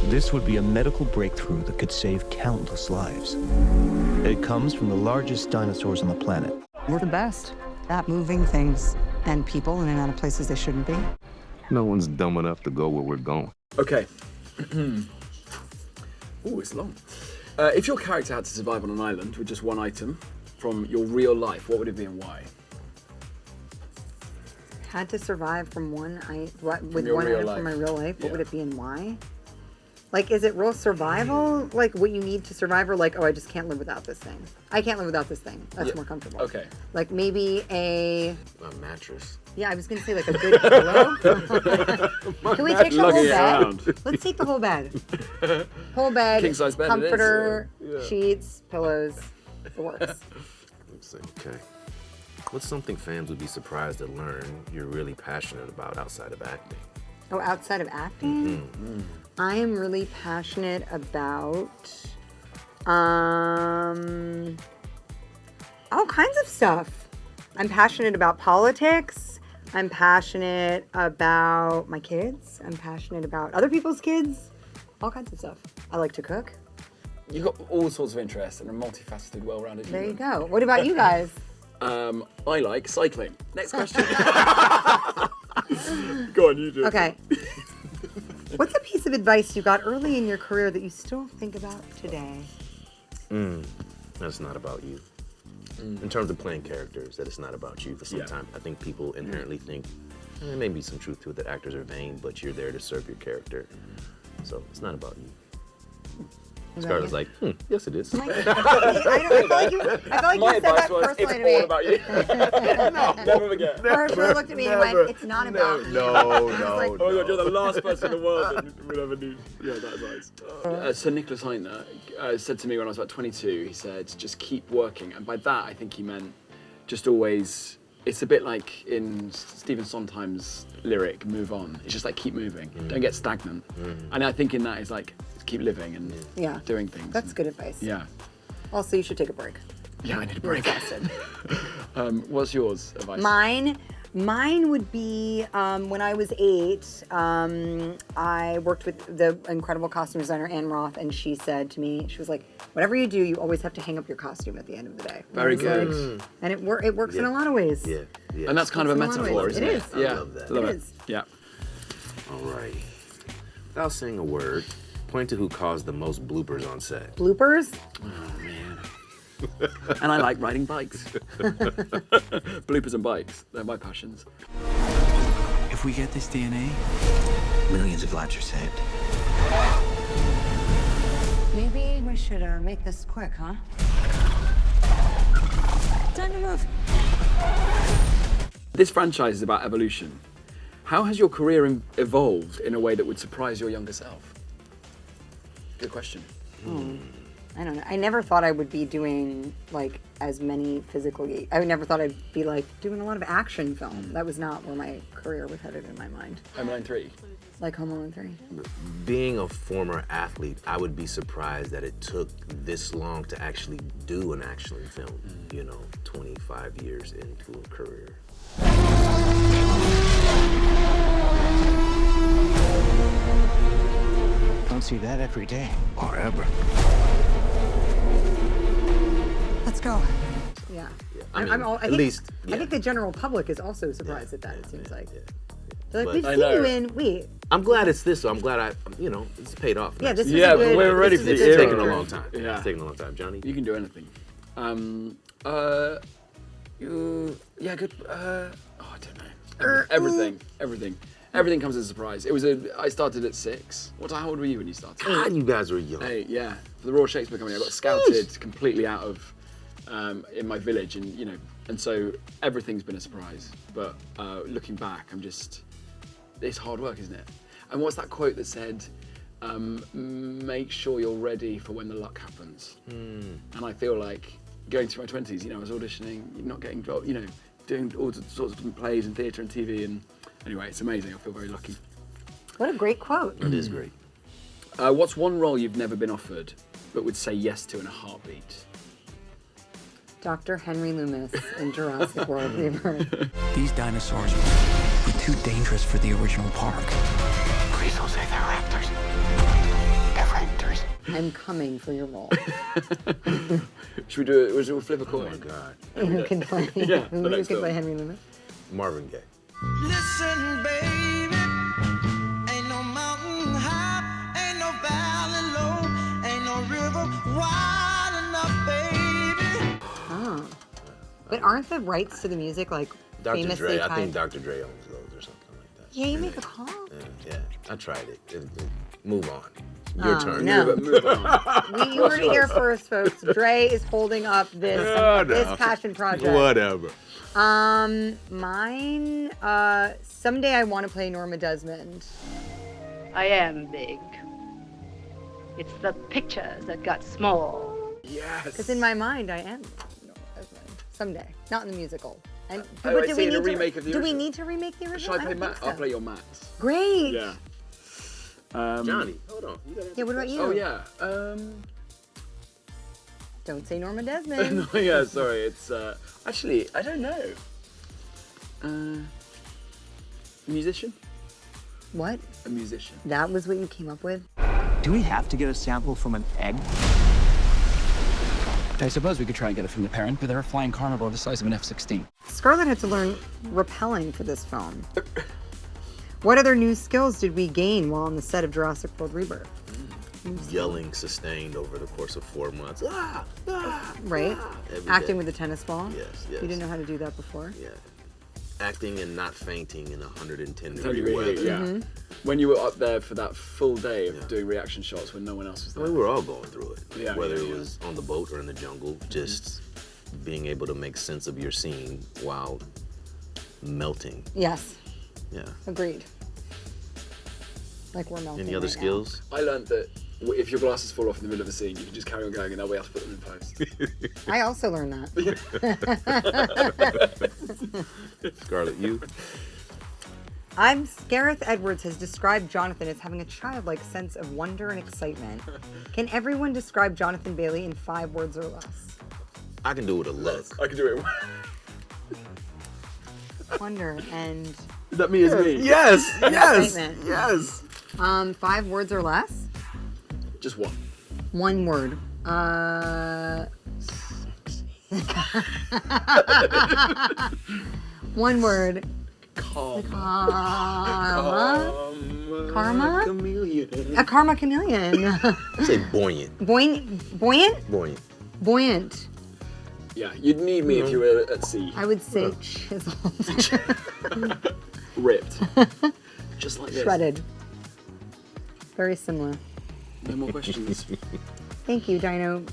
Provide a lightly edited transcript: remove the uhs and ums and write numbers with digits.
This would be a medical breakthrough that could save countless lives. It comes from the largest dinosaurs on the planet. We're the best at moving things and people in and out of places they shouldn't be. No one's dumb enough to go where we're going. Okay. Ooh, it's long. If your character had to survive on an island with just one item from your real life, what would it be and why? Had to survive from one with your one real item life. from my real life. What Yeah. would it be and why? Like, is it real survival? Like, what you need to survive, or like, oh, I just can't live without this thing. I can't live without this thing. That's Yeah. more comfortable. Okay. Like maybe a mattress. Yeah, I was gonna say like a good pillow. Can we take the whole Lugging it bed? around. Let's take the whole bed. Whole bed, King-size bed it is, comforter, yeah. sheets, pillows. It works. Let's see, okay. What's something fans would be surprised to learn you're really passionate about outside of acting? Oh, outside of acting? I am really passionate about all kinds of stuff. I'm passionate about politics. I'm passionate about my kids. I'm passionate about other people's kids. All kinds of stuff. I like to cook. You've got all sorts of interests and a multifaceted, well-rounded There you human. go. What about you guys? I like cycling. Next question. Go on, you do it. Okay. What's a piece of advice you got early in your career that you still think about today? That's not about you. In terms of playing characters, that it's not about you. Because sometimes I think people inherently think, there may be some truth to it, that actors are vain, but you're there to serve your character. So it's not about you. Scarlett's like, yes it is. I feel like you said that personally to me. All about you. No, never forget. Ursula looked at me and went, it's not about you. No. Oh my God, you're the last person in the world that would ever do. Yeah, that's nice. Sir Nicholas Heintner said to me when I was about 22, he said, just keep working. And by that, I think he meant just always, it's a bit like in Stephen Sondheim's lyric, move on. It's just like keep moving, don't get stagnant. And I think in that is like, keep living and doing things. That's good advice. Yeah. Also, you should take a break. Yeah, I need a You're break. exhausted. What's yours advice? Mine would be when I was 8, I worked with the incredible costume designer Ann Roth, and she said to me, she was like, whatever you do, you always have to hang up your costume at the end of the day. Very good. And it works in a lot of ways. Yeah. And that's kind of a It's in a lot of metaphor, ways. isn't It it? is. Yeah. I love that. Love It it. is. Yeah. All right. Without saying a word, point to who caused the most bloopers on set. Bloopers? Oh, man. And I like riding bikes. Bloopers and bikes, they're my passions. If we get this DNA, millions of lives are saved. Maybe we should make this quick, huh? Time to move. This franchise is about evolution. How has your career evolved in a way that would surprise your younger self? Good question. I don't know. I never thought I would be doing like as many physically. I never thought I'd be like doing a lot of action film. That was not where my career was headed in my mind. Home Alone 3. Like Home Alone 3. Being a former athlete, I would be surprised that it took this long to actually do an action film, 25 years into a career. Don't see that every day or ever. Let's go. Yeah. I mean, I at think, least, I think the general public is also surprised at that, it seems like. They're like, But we've I seen know. you in, wait. I'm glad it's this, so I'm glad it's paid off. Yeah, this is Yeah, a good, but we're ready this for is the a It's good era. taken a picture. long time. Yeah. It's taken a long time. Johnny? You can do anything. Yeah, good. I don't know. Everything comes as a surprise. I started at 6. How old were you when you started? God, you guys are young. 8, yeah. For the Royal Shakespeare Company, I got scouted completely out of in my village, and so everything's been a surprise. But looking back, it's hard work, isn't it? And what's that quote that said, make sure you're ready for when the luck happens? And I feel like going through my 20s, I was auditioning, not getting jobs, doing all sorts of different plays and theatre and TV, and anyway, it's amazing. I feel very lucky. What a great quote. It is great. What's one role you've never been offered but would say yes to in a heartbeat? Dr. Henry Loomis in Jurassic World Rebirth. These dinosaurs were too dangerous for the original park. Please don't say they're raptors. I'm coming for your role. Should we do it? We'll flip a coin. Oh my God. Who can play? Yeah, Who the next can play film. Henry Loomis? Marvin Gaye. Listen, baby, ain't no mountain high, ain't no valley low, ain't no river wide enough, baby. Oh. But aren't the rights to the music like Dr. famously Dre. tied? I think Dr. Dre owns those or something like that. Yeah, you make a call. Yeah. I tried it. Move on. Your turn. No. Move on. You heard it here first, folks. Dre is holding up this this passion project. Whatever. Mine. Someday I want to play Norma Desmond. I am big. It's the pictures that got small. Yes. Because in my mind, I am Norma Desmond. Someday, not in the musical. And, I do see we in a need to remake of the Do we original. need to remake the original? Shall I play don't Matt? think I'll so. play your Max. Great. Yeah. Johnny, hold on. You gotta Yeah. What about you? Oh yeah. Don't say Norma Desmond. No, yeah. Sorry. It's actually I don't know. Musician. What? A musician. That was what you came up with? Do we have to get a sample from an egg? I suppose we could try and get it from the parent, but they're a flying carnivore the size of an F-16. Scarlett had to learn rappelling for this film. What other new skills did we gain while on the set of Jurassic World Rebirth? Yelling sustained over the course of 4 months. Right? Every Acting day. with a tennis ball? Yes. You didn't know how to do that before? Yeah. Acting and not fainting in 110 Tell degree you weather. really, yeah. Mm-hmm. When you were up there for that full day of doing reaction shots when no one else was I there. mean, we were all going through it. Yeah, Whether yeah, it yeah. was on the boat or in the jungle, just being able to make sense of your scene while melting. Yes. Yeah. Agreed. Like we're melting. Any other right now. skills? I learned that if your glasses fall off in the middle of a scene, you can just carry on going and they'll be able to put them in post. I also learned that. Scarlett, you? Gareth Edwards has described Jonathan as having a childlike sense of wonder and excitement. Can everyone describe Jonathan Bailey in 5 words or less? I can do it with a look. I can do it. Wonder and That me is me. Yes! excitement. Yes! 5 words or less? Just one. 1 word. One word. Karma. Karma? Chameleon. A karma chameleon. Say buoyant. Buoyant? Buoyant. Buoyant. Yeah, you'd need me if you were at sea. I would say chiseled. Ripped. Just like this. Shredded. Very similar. No more questions. Thank you, Dino.